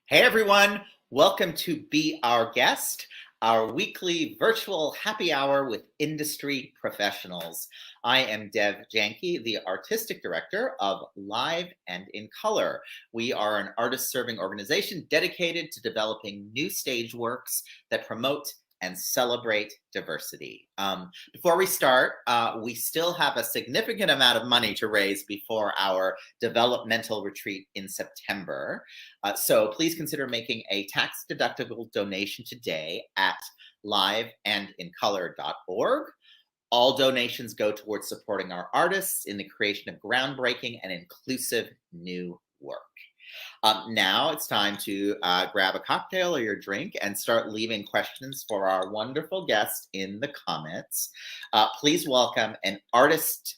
Hey everyone, welcome to Be Our Guest, our weekly virtual happy hour with industry professionals. I am Janki, the artistic director of Live and in Color. We are an artist-serving organization dedicated to developing new stage works that promote and celebrate diversity. Before we start, we still have a significant amount of money to raise before our developmental retreat in September. So please consider making a tax-deductible donation today at liveandincolor.org. All donations go towards supporting our artists in the creation of groundbreaking and inclusive new work. Now it's time to grab a cocktail or your drink and start leaving questions for our wonderful guest in the comments. Please welcome an arts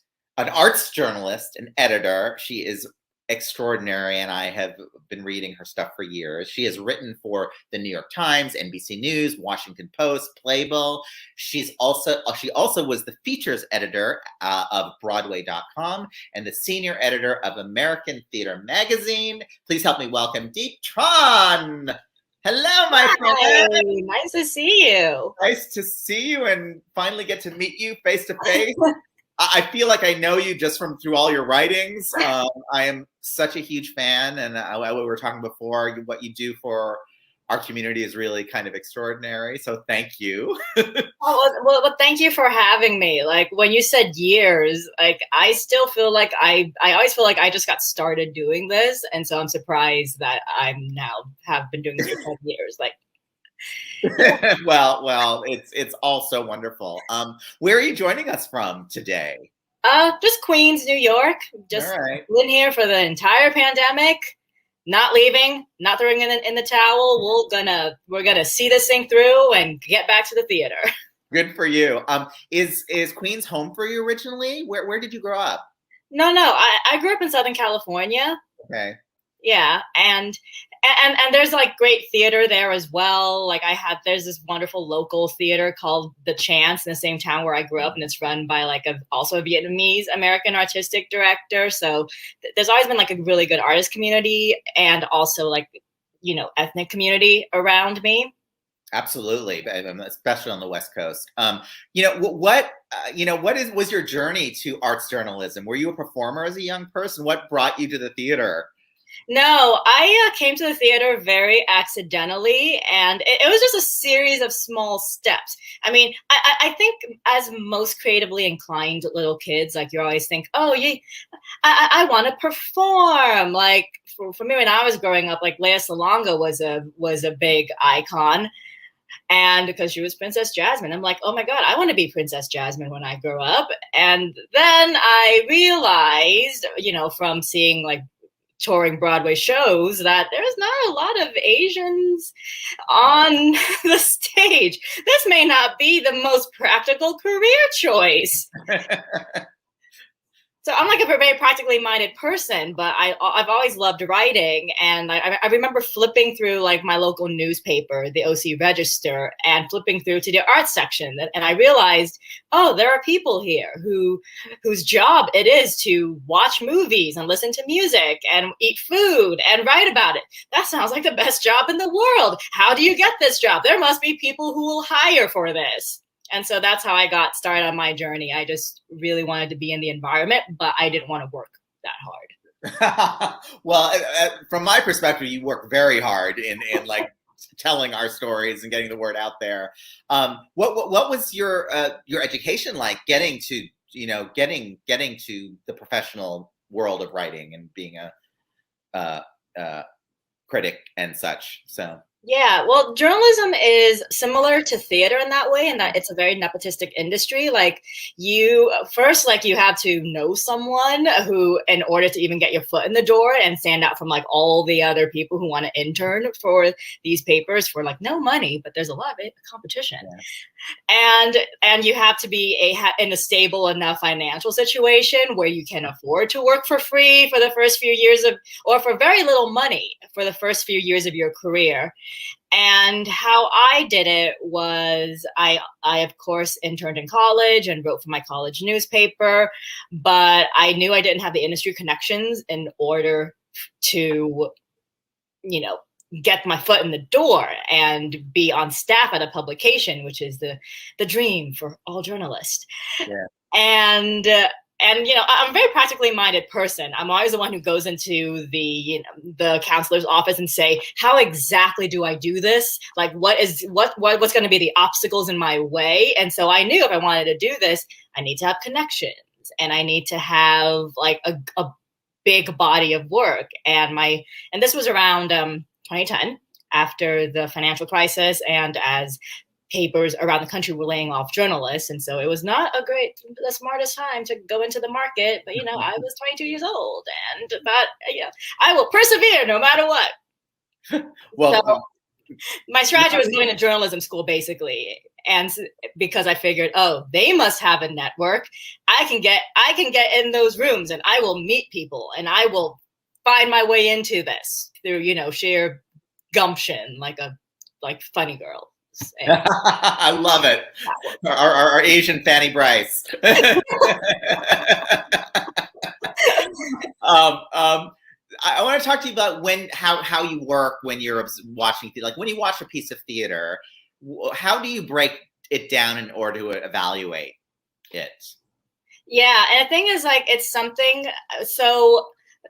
journalist, an editor. She is extraordinary, and I have been reading her stuff for years. She has written for the New York Times, NBC News, Washington Post, Playbill. She also was the features editor of Broadway.com and the senior editor of American Theater Magazine. Please help me welcome Diep Tran. Hello, my friend. Nice to see you. Nice to see you and finally get to meet you face to face. I feel like I know you just through all your writings. I am such a huge fan, and we were talking before, what you do for our community is really kind of extraordinary. So thank you. Well, thank you for having me. Like when you said years, like I still feel like I always feel like I just got started doing this, and so I'm surprised that I'm now have been doing this for 10 years. Like. well, it's also wonderful. Where are you joining us from today? Just Queens, New York. Just been here for the entire pandemic. Not leaving, not throwing in the towel. We're gonna see this thing through and get back to the theater. Good for you. Is Queens home for you originally? Where did you grow up? No. I grew up in Southern California. Okay. Yeah, and there's like great theater there as well. Like there's this wonderful local theater called The Chance in the same town where I grew up, and it's run by also a Vietnamese American artistic director. So there's always been like a really good artist community and also ethnic community around me. Absolutely, especially on the West Coast. What was your journey to arts journalism? Were you a performer as a young person? What brought you to the theater? No, I came to the theater very accidentally, and it was just a series of small steps. I mean, I think as most creatively inclined little kids, like you always think, oh, yeah, I want to perform. Like for me, when I was growing up, like Lea Salonga was a big icon. And because she was Princess Jasmine, I'm like, oh my God, I want to be Princess Jasmine when I grow up. And then I realized, from seeing like touring Broadway shows that there's not a lot of Asians on the stage. This may not be the most practical career choice. So I'm like a very practically minded person, but I've always loved writing. And I remember flipping through like my local newspaper, the OC Register, and flipping through to the arts section. And I realized, oh, there are people here whose job it is to watch movies and listen to music and eat food and write about it. That sounds like the best job in the world. How do you get this job? There must be people who will hire for this. And so that's how I got started on my journey. I just really wanted to be in the environment, but I didn't want to work that hard. Well, from my perspective, you work very hard in like telling our stories and getting the word out there. What was your education like getting to the professional world of writing and being a critic and such? So. Yeah, well, journalism is similar to theater in that way, in that it's a very nepotistic industry. Like you have to know someone who, in order to even get your foot in the door and stand out from like all the other people who want to intern for these papers for like no money, but there's a lot of competition. Yeah. And you have to be in a stable enough financial situation where you can afford to work for free for the first few years or for very little money for the first few years of your career. And how I did it was I of course interned in college and wrote for my college newspaper, but I knew I didn't have the industry connections in order to, get my foot in the door and be on staff at a publication, which is the dream for all journalists. Yeah. And I'm a very practically minded person. I'm always the one who goes into the counselor's office and say, how exactly do I do this? Like, what's going to be the obstacles in my way? And so I knew if I wanted to do this, I need to have connections and I need to have like a big body of work. And this was around 2010, after the financial crisis, and as papers around the country were laying off journalists. And so it was not the smartest time to go into the market. But, I was 22 years old and thought, I will persevere no matter what. Well, so my strategy was going to journalism school, basically. And because I figured, they must have a network. I can get in those rooms and I will meet people and I will find my way into this through, sheer gumption, like funny girl. I love it. Our Asian Fanny Bryce. I want to talk to you about how you work when you're watching, like when you watch a piece of theater, how do you break it down in order to evaluate it? Yeah, and the thing is, like, it's something. So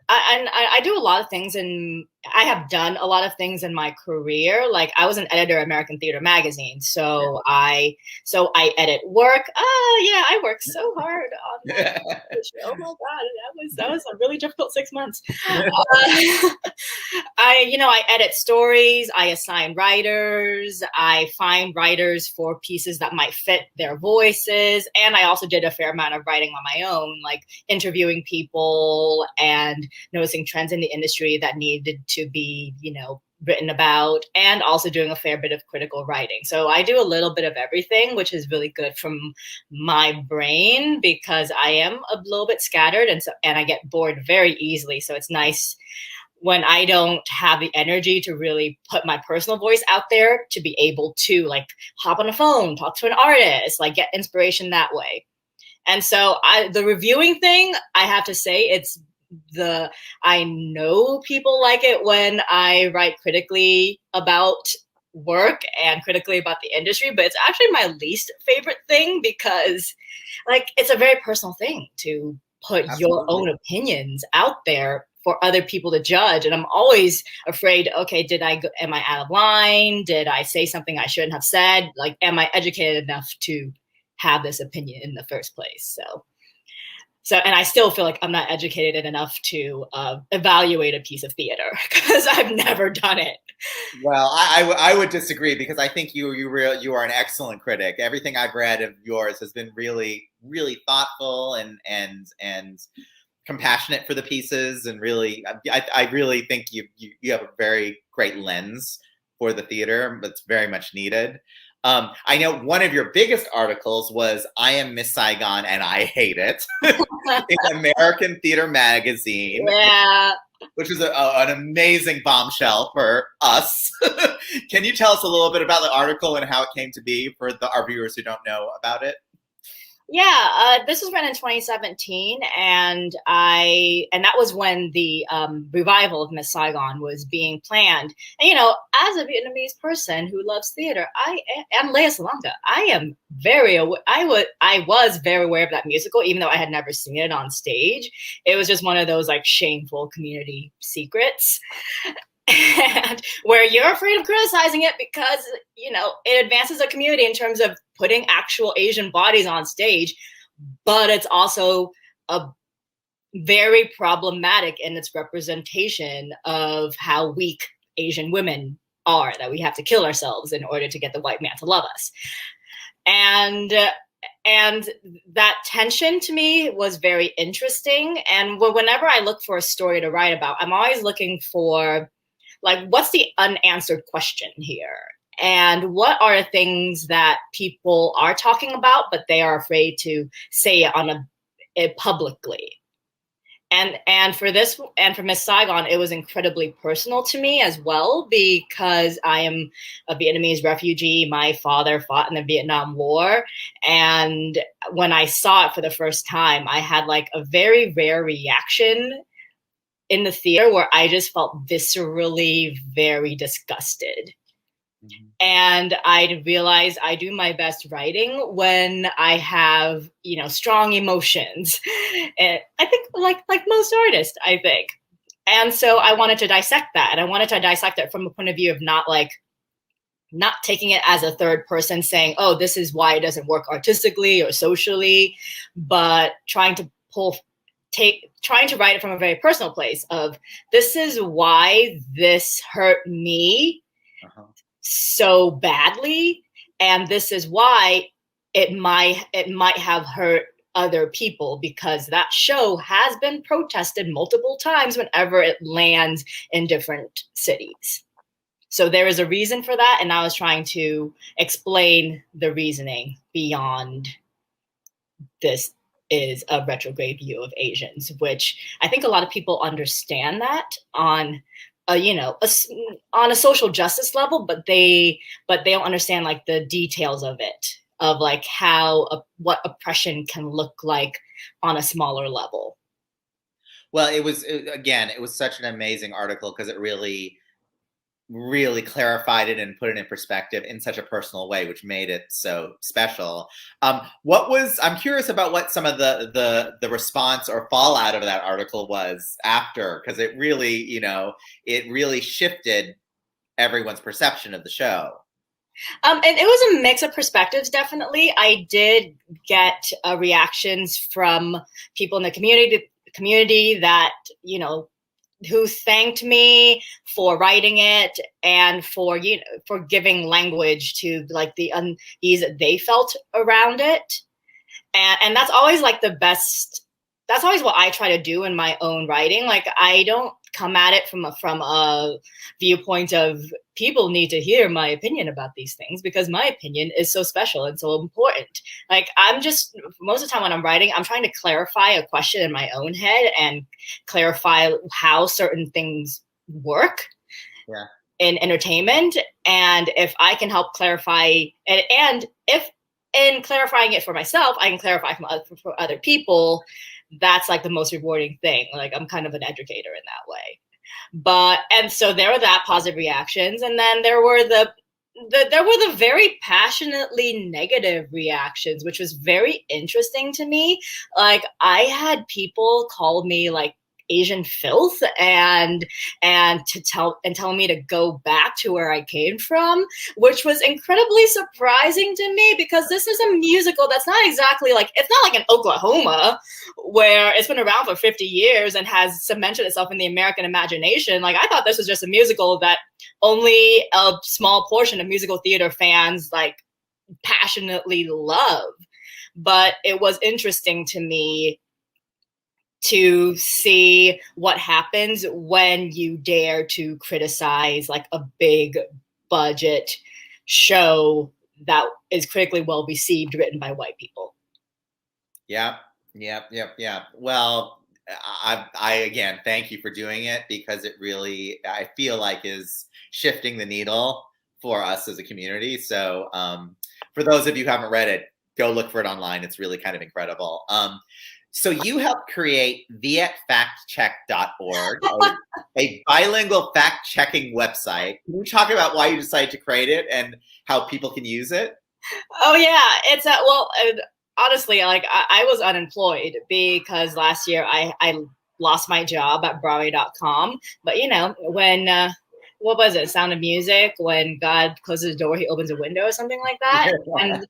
I do a lot of things, and I have done a lot of things in my career. Like, I was an editor at American Theater Magazine, so I edit work. I worked so hard on that show. Oh my god, that was a really difficult 6 months. I edit stories. I assign writers. I find writers for pieces that might fit their voices, and I also did a fair amount of writing on my own, like interviewing people and noticing trends in the industry that needed to be, written about, and also doing a fair bit of critical writing. So I do a little bit of everything, which is really good from my brain because I am a little bit scattered and I get bored very easily. So it's nice when I don't have the energy to really put my personal voice out there to be able to like hop on a phone, talk to an artist, like get inspiration that way. And so the reviewing thing, I have to say, I know people like it when I write critically about work and critically about the industry, but it's actually my least favorite thing because, like, it's a very personal thing to put your own opinions out there for other people to judge. And I'm always afraid, okay, am I out of line? Did I say something I shouldn't have said? Like, am I educated enough to have this opinion in the first place? So, and I still feel like I'm not educated enough to evaluate a piece of theater because I've never done it. Well, I would disagree because I think you are an excellent critic. Everything I've read of yours has been really, really thoughtful and compassionate for the pieces, and really, I really think you have a very great lens for the theater that's very much needed. I know one of your biggest articles was "I am Miss Saigon and I hate it" in American Theater Magazine. Yeah. Which was an amazing bombshell for us. Can you tell us a little bit about the article and how it came to be for our viewers who don't know about it? Yeah, this was written in 2017, and that was when the revival of Miss Saigon was being planned. And as a Vietnamese person who loves theater, I am Lea Salonga. I was very aware of that musical, even though I had never seen it on stage. It was just one of those like shameful community secrets. And where you're afraid of criticizing it because, it advances a community in terms of putting actual Asian bodies on stage, but it's also a very problematic in its representation of how weak Asian women are, that we have to kill ourselves in order to get the white man to love us. And that tension to me was very interesting. And whenever I look for a story to write about, I'm always looking for, like, what's the unanswered question here? And what are the things that people are talking about, but they are afraid to say it publicly? And for this, and for Miss Saigon, it was incredibly personal to me as well, because I am a Vietnamese refugee. My father fought in the Vietnam War. And when I saw it for the first time, I had like a very rare reaction in the theater where I just felt viscerally very disgusted. Mm-hmm. And I realized I do my best writing when I have, you know, strong emotions. And I think like most artists, I think. And so I wanted to dissect that. And I wanted to dissect it from a point of view of not taking it as a third person saying, oh, this is why it doesn't work artistically or socially, but trying to write it from a very personal place of, this is why this hurt me so badly, and this is why it might have hurt other people, because that show has been protested multiple times whenever it lands in different cities. So there is a reason for that, and I was trying to explain the reasoning beyond this is a retrograde view of Asians, which I think a lot of people understand that on on a social justice level, but they don't understand like the details of it, of like what oppression can look like on a smaller level. Well, it was such an amazing article because it really clarified it and put it in perspective in such a personal way, which made it so special. I'm curious about what some of the response or fallout of that article was after, because it really shifted everyone's perception of the show. And it was a mix of perspectives, definitely. I did get reactions from people in the community that, you know, who thanked me for writing it and for giving language to like the unease that they felt around it. And that's always like the best. That's always what I try to do in my own writing. Like, I don't come at it from a viewpoint of people need to hear my opinion about these things, because my opinion is so special and so important. Like, I'm just, most of the time when I'm writing, I'm trying to clarify a question in my own head and clarify how certain things work in entertainment. And if I can help clarify, and if in clarifying it for myself, I can clarify for other people, that's like the most rewarding thing. Like, I'm kind of an educator in that way. And so there were that positive reactions. And then there were the very passionately negative reactions, which was very interesting to me. Like, I had people call me like Asian filth and tell me to go back to where I came from, which was incredibly surprising to me, because this is a musical that's not exactly like, it's not like in Oklahoma where it's been around for 50 years and has cemented itself in the American imagination. Like, I thought this was just a musical that only a small portion of musical theater fans like passionately love. But it was interesting to me to see what happens when you dare to criticize like a big budget show that is critically well received, written by white people. Yeah. Well, I again, thank you for doing it, because it really, I feel like, is shifting the needle for us as a community. So for those of you who haven't read it, go look for it online. It's really kind of incredible. So you helped create vietfactcheck.org, a bilingual fact-checking website. Can you talk about why you decided to create it and how people can use it? Oh yeah, it's honestly, like I was unemployed because last year I lost my job at Broadway.com. But you know, when what was it? Sound of Music. When God closes a door, He opens a window, or something like that. And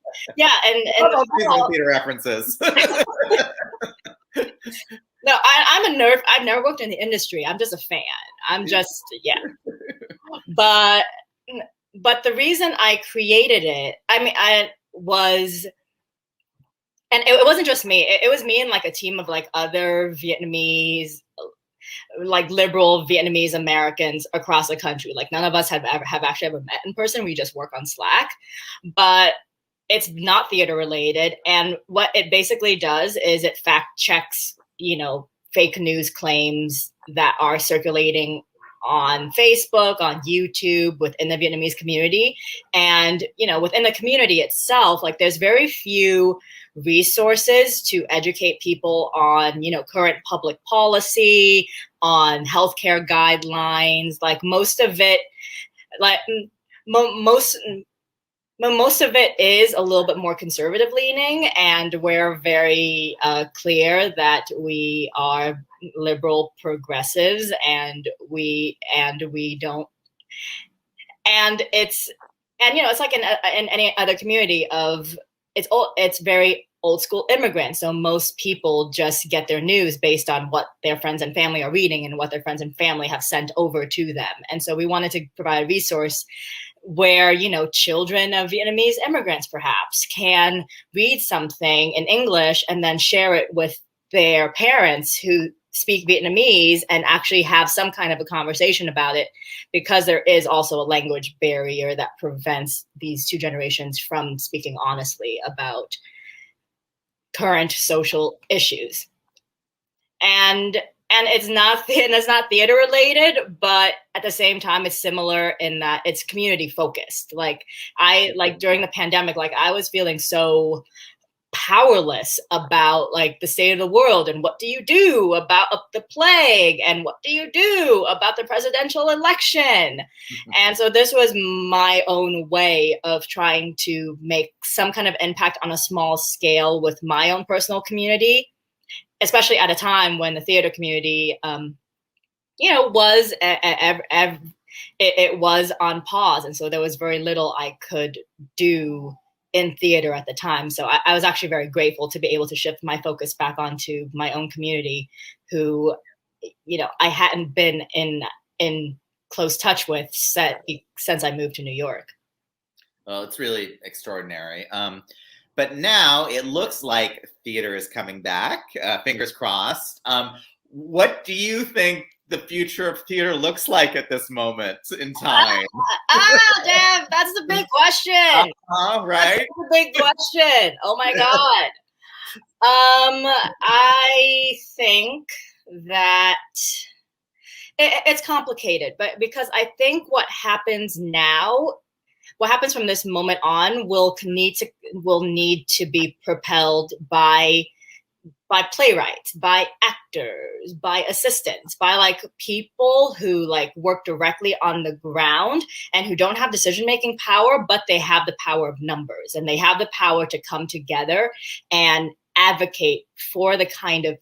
all these theater references. No, I'm a nerd. I've never worked in the industry. I'm just a fan. I'm just But the reason I created it, and it wasn't just me. It was me and like a team of like other Vietnamese, like liberal Vietnamese Americans across the country. Like, none of us have actually ever met in person. We just work on Slack, but it's not theater related. And what it basically does is it fact checks, you know, fake news claims that are circulating on Facebook, on YouTube, within the Vietnamese community. And, you know, within the community itself, like, there's very few resources to educate people on, current public policy, on healthcare guidelines. Like most of it, like most of it is a little bit more conservative leaning, and we're very clear that we are liberal progressives, and we don't, and it's like in any other community of it's very old school immigrant. So most people just get their news based on what their friends and family are reading and what their friends and family have sent over to them. And so we wanted to provide a resource where, children of Vietnamese immigrants perhaps can read something in English and then share it with their parents who speak Vietnamese and actually have some kind of a conversation about it, because there is also a language barrier that prevents these two generations from speaking honestly about current social issues. And it's not theater related, but at the same time, it's similar in that it's community focused. Like during the pandemic, like I was feeling so powerless about like the state of the world, and what do you do about the plague, and what do you do about the presidential election? Mm-hmm. And so this was my own way of trying to make some kind of impact on a small scale with my own personal community, especially at a time when the theater community, was it was on pause, and so there was very little I could do in theater at the time. So I was actually very grateful to be able to shift my focus back onto my own community, who, I hadn't been in close touch with since I moved to New York. Well, it's really extraordinary. But now it looks like theater is coming back. Fingers crossed. What do you think the future of theater looks like at this moment in time? Damn, that's the big question. Right? That's the big question. Oh my God. I think that it's complicated, but because I think what happens from this moment on will need to be propelled by playwrights, by actors, by assistants, by like people who like work directly on the ground and who don't have decision-making power, but they have the power of numbers, and they have the power to come together and advocate for the kind of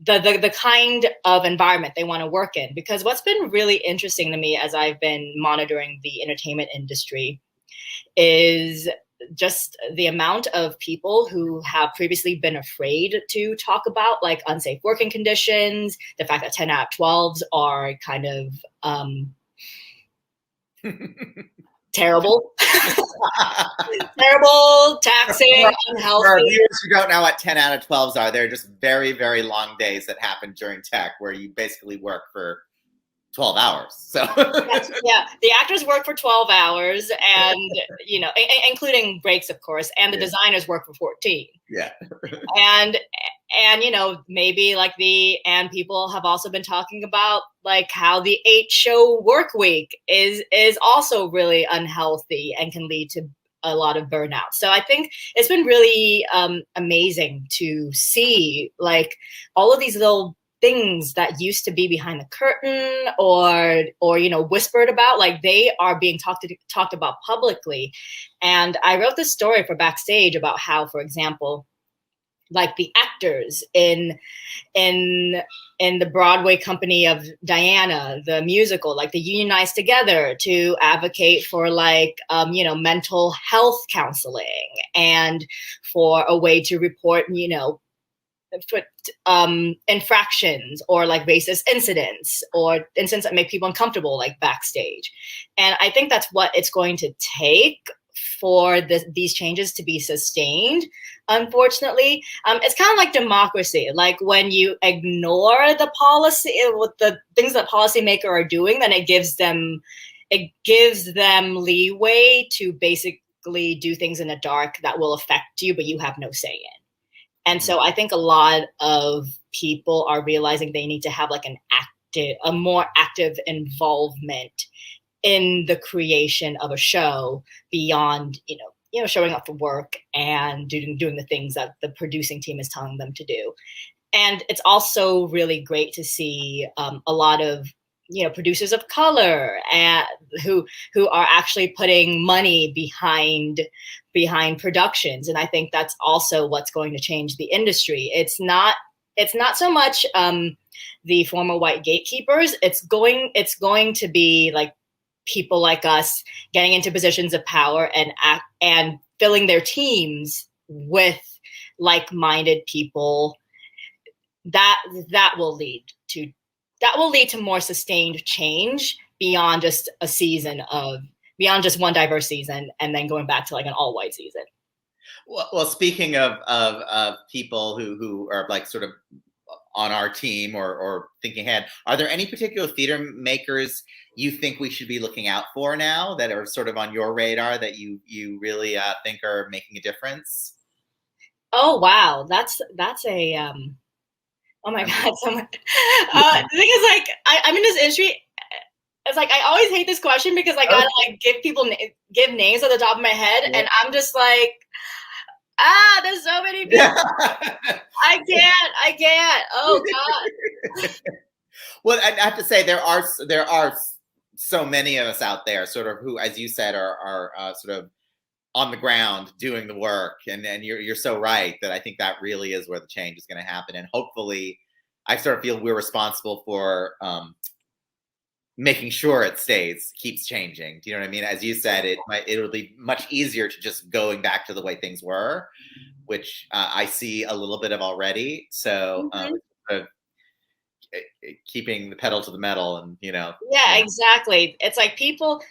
the kind of environment they want to work in. Because what's been really interesting to me as I've been monitoring the entertainment industry is just the amount of people who have previously been afraid to talk about like unsafe working conditions, the fact that 10 out of 12s are kind of terrible, taxing, unhealthy. For our viewers who don't know what 10 out of 12s are, they're just very, very long days that happen during tech where you basically work for 12 hours. So yeah, the actors work for 12 hours, and including breaks, of course, and the designers work for 14. Yeah. and maybe like and people have also been talking about like how the 8-show work week is also really unhealthy and can lead to a lot of burnout. So I think it's been really amazing to see like all of these little things that used to be behind the curtain or whispered about, like they are being talked about publicly. And I wrote this story for Backstage about how, for example, like the actors in the Broadway company of Diana, the musical, like they unionized together to advocate for like, mental health counseling and for a way to report, infractions or like racist incidents or incidents that make people uncomfortable, like Backstage. And I think that's what it's going to take for these changes to be sustained. Unfortunately, it's kind of like democracy. Like when you ignore the policy, with the things that policymakers are doing, then it gives them leeway to basically do things in the dark that will affect you, but you have no say in. And so I think a lot of people are realizing they need to have like a more active involvement in the creation of a show beyond, showing up for work and doing the things that the producing team is telling them to do. And it's also really great to see a lot of producers of color and who are actually putting money behind productions. And I think that's also what's going to change the industry. It's not so much the former white gatekeepers. It's going to be like people like us getting into positions of power and filling their teams with like-minded people. That will lead to more sustained change beyond just one diverse season and then going back to like an all-white season. Well, speaking of people who are like sort of on our team or thinking ahead, are there any particular theater makers you think we should be looking out for now that are sort of on your radar that you really think are making a difference? Oh wow, that's a oh my god, so much. The thing is, like, I'm in this industry. It's like I always hate this question because I gotta like give names at the top of my head, and I'm just like, there's so many people. I can't. Oh god. Well, I have to say there are so many of us out there, sort of who, as you said, are sort of on the ground doing the work, and you're so right that I think that really is where the change is going to happen, and hopefully, I sort of feel we're responsible for making sure it keeps changing. Do you know what I mean? As you said, it'll be much easier to just going back to the way things were, which I see a little bit of already. So keeping the pedal to the metal, and Yeah, exactly. It's like people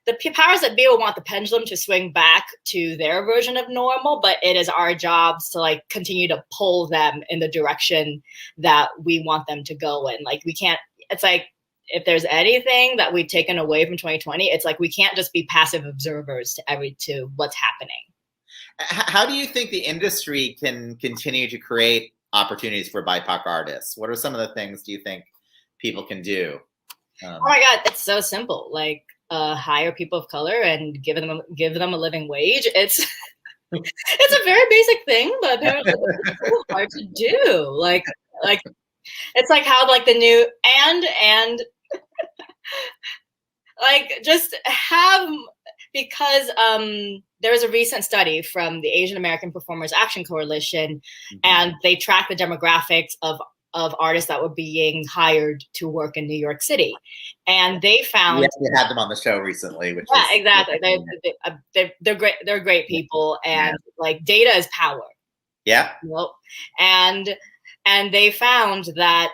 the powers that be will want the pendulum to swing back to their version of normal, but it is our jobs to like continue to pull them in the direction that we want them to go in. Like we can't. It's like if there's anything that we've taken away from 2020, it's like we can't just be passive observers to what's happening. How do you think the industry can continue to create opportunities for BIPOC artists? What are some of the things do you think people can do? Oh my God, it's so simple. Like hire people of color and give them a living wage. It's a very basic thing, but apparently it's so hard to do. Like it's like how like the new and like just have, because there was a recent study from the Asian American Performers Action Coalition, and they tracked the demographics of artists that were being hired to work in New York City, and they found we had them on the show recently. Exactly. They're great. They're great people, and like data is power. Yeah. And they found that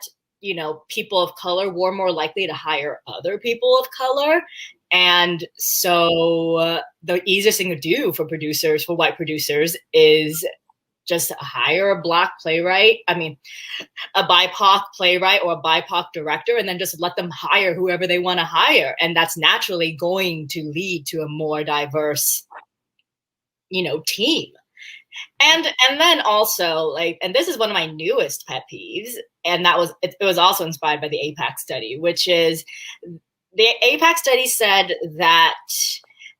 people of color were more likely to hire other people of color. And so the easiest thing to do for white producers, is just hire a Black playwright. I mean, a BIPOC playwright or a BIPOC director, and then just let them hire whoever they want to hire. And that's naturally going to lead to a more diverse, team. And then also, like, and this is one of my newest pet peeves, and it was also inspired by the APAC study, which is the APAC study said that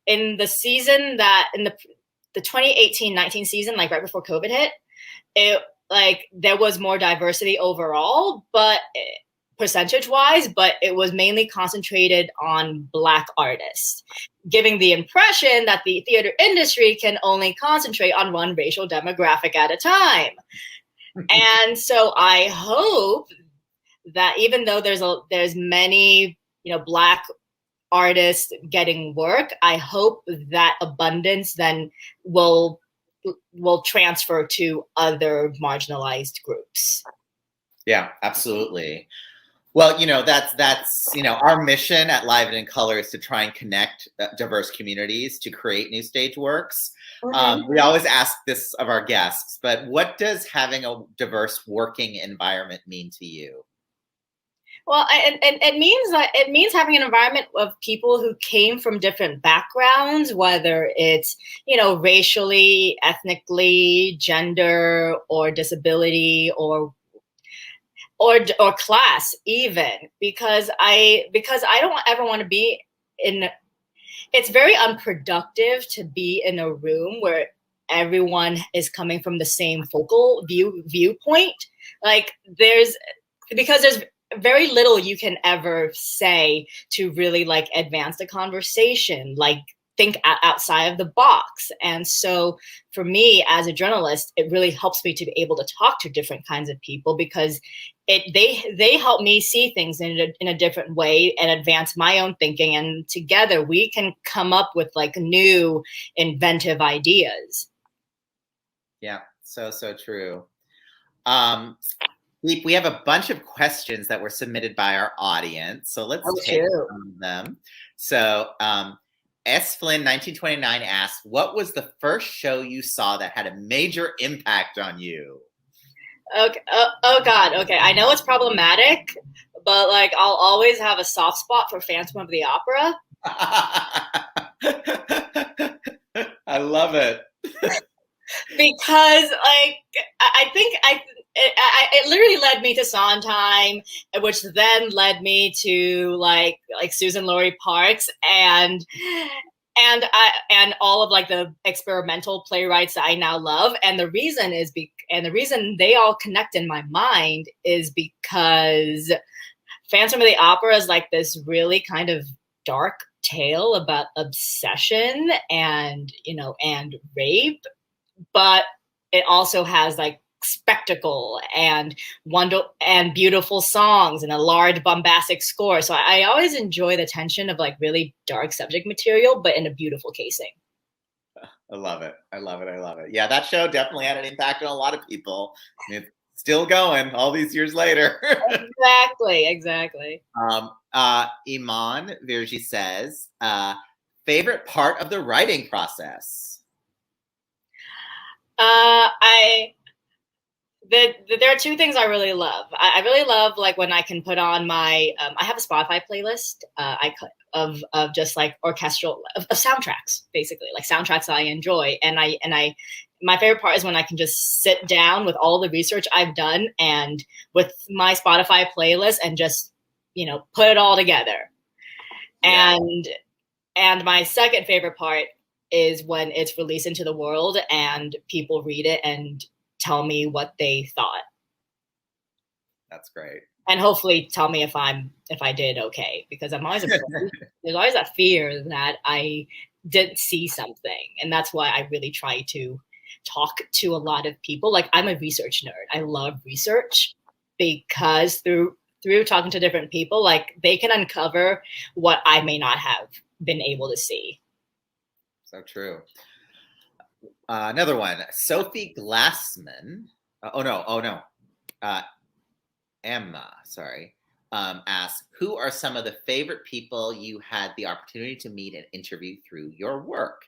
in the 2018-19 season, like right before COVID hit, there was more diversity overall, but percentage-wise, but it was mainly concentrated on Black artists, giving the impression that the theater industry can only concentrate on one racial demographic at a time. And so I hope that even though there's many Black artists getting work, I hope that abundance then will transfer to other marginalized groups. Yeah, absolutely. Well, that's our mission at Live and in Color is to try and connect diverse communities to create new stage works. We always ask this of our guests, but what does having a diverse working environment mean to you? Well, it means having an environment of people who came from different backgrounds, whether it's, racially, ethnically, gender, or disability, or class even, because I don't ever want to be in it's very unproductive to be in a room where everyone is coming from the same focal viewpoint. Like because there's very little you can ever say to really like advance the conversation, like think outside of the box. And so for me as a journalist, it really helps me to be able to talk to different kinds of people, because they help me see things in a different way and advance my own thinking. And together we can come up with like new inventive ideas. Yeah, so true. We have a bunch of questions that were submitted by our audience, so let's take some of them. So S. Flynn 1929 asks, what was the first show you saw that had a major impact on you? Okay. Oh God. Okay. I know it's problematic, but like I'll always have a soft spot for Phantom of the Opera. I love it. Because like I think it literally led me to Sondheim, which then led me to like Susan Laurie Parks and all of like the experimental playwrights that I now love. And the reason they all connect in my mind is because Phantom of the Opera is like this really kind of dark tale about obsession and rape, but it also has like spectacle and beautiful songs and a large bombastic score. So I always enjoy the tension of like really dark subject material, but in a beautiful casing. I love it. Yeah, that show definitely had an impact on a lot of people. It's still going all these years later. Exactly. Iman Virgi says, favorite part of the writing process? There are two things I really love. I really love like when I can put on my I have a Spotify playlist of just like orchestral of soundtracks, basically like soundtracks that I enjoy, and my favorite part is when I can just sit down with all the research I've done and with my Spotify playlist and just put it all together. Yeah. And my second favorite part is when it's released into the world and people read it and tell me what they thought. That's great. And hopefully tell me if I did okay, because I'm always there's always that fear that I didn't see something. And that's why I really try to talk to a lot of people. Like I'm a research nerd. I love research because through talking to different people, like they can uncover what I may not have been able to see. So true. Another one, Sophie Glassman. Emma, sorry. Asks, who are some of the favorite people you had the opportunity to meet and interview through your work?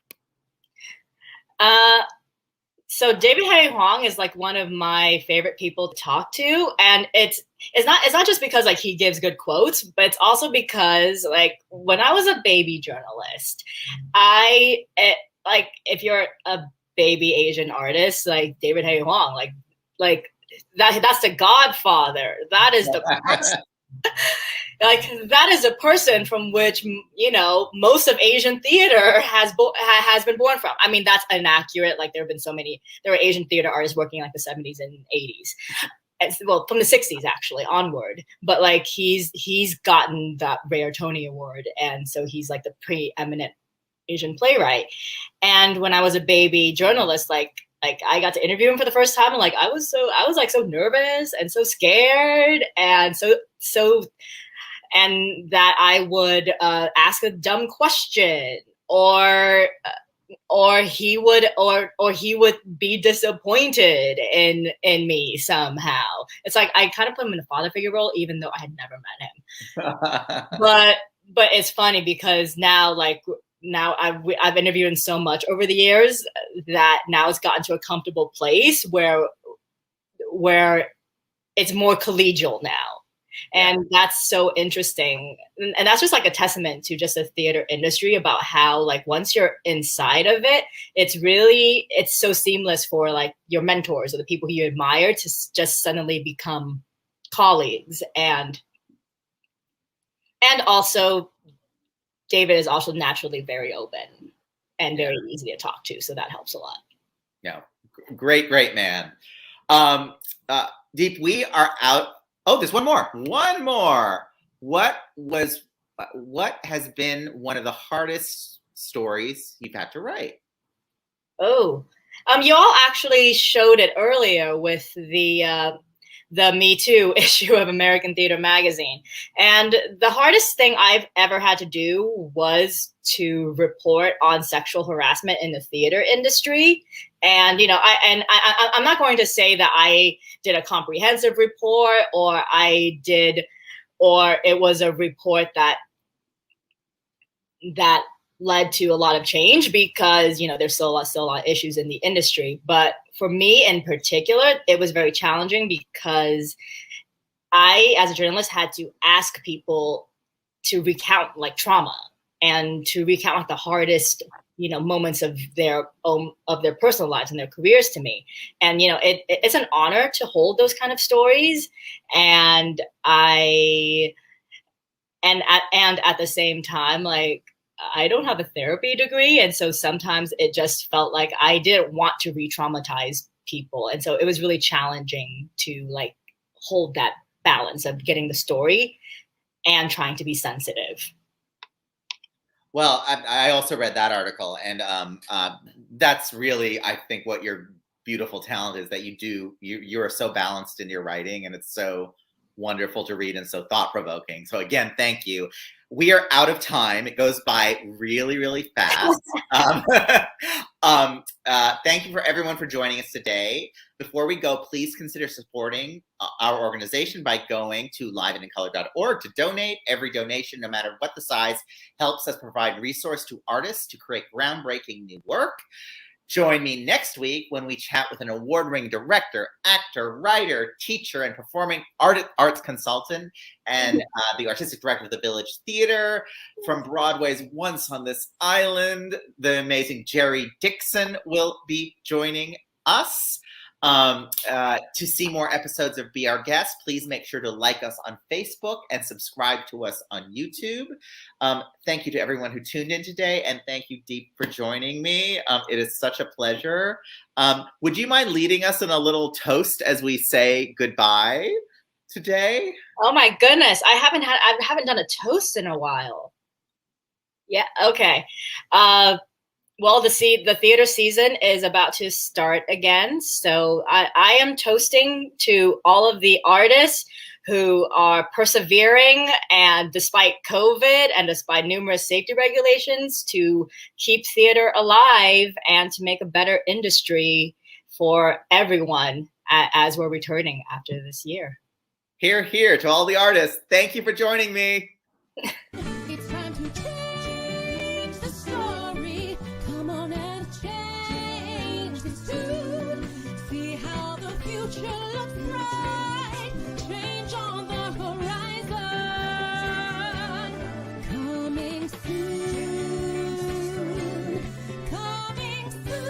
So David Harry Hwang is like one of my favorite people to talk to, and it's not just because like he gives good quotes, but it's also because like when I was a baby journalist, if you're a baby Asian artist like David Harry Hwang, like that's the godfather. That is the person. Like that is a person from which most of Asian theater has been born from. I mean, that's inaccurate. Like there were Asian theater artists working in like the 70s and 80s. Well, from the 60s actually onward, but like he's gotten that rare Tony Award, and so he's like the preeminent Asian playwright. And when I was a baby journalist, like I got to interview him for the first time, and like I was like so nervous and so scared, and so and that I would ask a dumb question, or he would be disappointed in me somehow. It's like I kind of put him in a father figure role, even though I had never met him. But it's funny because now I've interviewed him so much over the years that now it's gotten to a comfortable place where it's more collegial now. And that's so interesting. And that's just like a testament to just the theater industry about how like once you're inside of it, it's so seamless for like your mentors or the people who you admire to just suddenly become colleagues. And also David is also naturally very open and very easy to talk to, so that helps a lot. Yeah, great man. Deep, we are out. Oh, there's one more. What has been one of the hardest stories you've had to write? Oh, you all actually showed it earlier with the Me Too issue of American Theater Magazine. And the hardest thing I've ever had to do was to report on sexual harassment in the theater industry. And, I'm not going to say that I did a comprehensive report or it was a report that led to a lot of change, because there's still a lot of issues in the industry. But for me in particular, it was very challenging because I, as a journalist, had to ask people to recount like trauma and to recount like the hardest moments of their personal lives and their careers to me. And it's an honor to hold those kind of stories. And at the same time, like, I don't have a therapy degree. And so sometimes it just felt like I didn't want to re-traumatize people. And so it was really challenging to like hold that balance of getting the story and trying to be sensitive. Well, I also read that article, and that's really, I think, what your beautiful talent is, that you are so balanced in your writing, and it's so wonderful to read and so thought-provoking. So again, thank you. We are out of time. It goes by really, really fast. Thank you for everyone for joining us today. Before we go, please consider supporting our organization by going to liveincolor.org to donate. Every donation, no matter what the size, helps us provide resource to artists to create groundbreaking new work. Join me next week when we chat with an award-winning director, actor, writer, teacher, and performing arts consultant, and the artistic director of the Village Theater. From Broadway's Once on This Island, the amazing Jerry Dixon will be joining us. To see more episodes of Be Our Guest, please make sure to like us on Facebook and subscribe to us on YouTube. Thank you to everyone who tuned in today, and thank you, Deep, for joining me. It is such a pleasure. Would you mind leading us in a little toast as we say goodbye today? Oh my goodness, I haven't done a toast in a while. Yeah, okay. Well, the theater season is about to start again. So I am toasting to all of the artists who are persevering, and despite COVID and despite numerous safety regulations, to keep theater alive and to make a better industry for everyone as we're returning after this year. Hear, hear to all the artists. Thank you for joining me. It's time to change the story. Come on and change this too. See how the future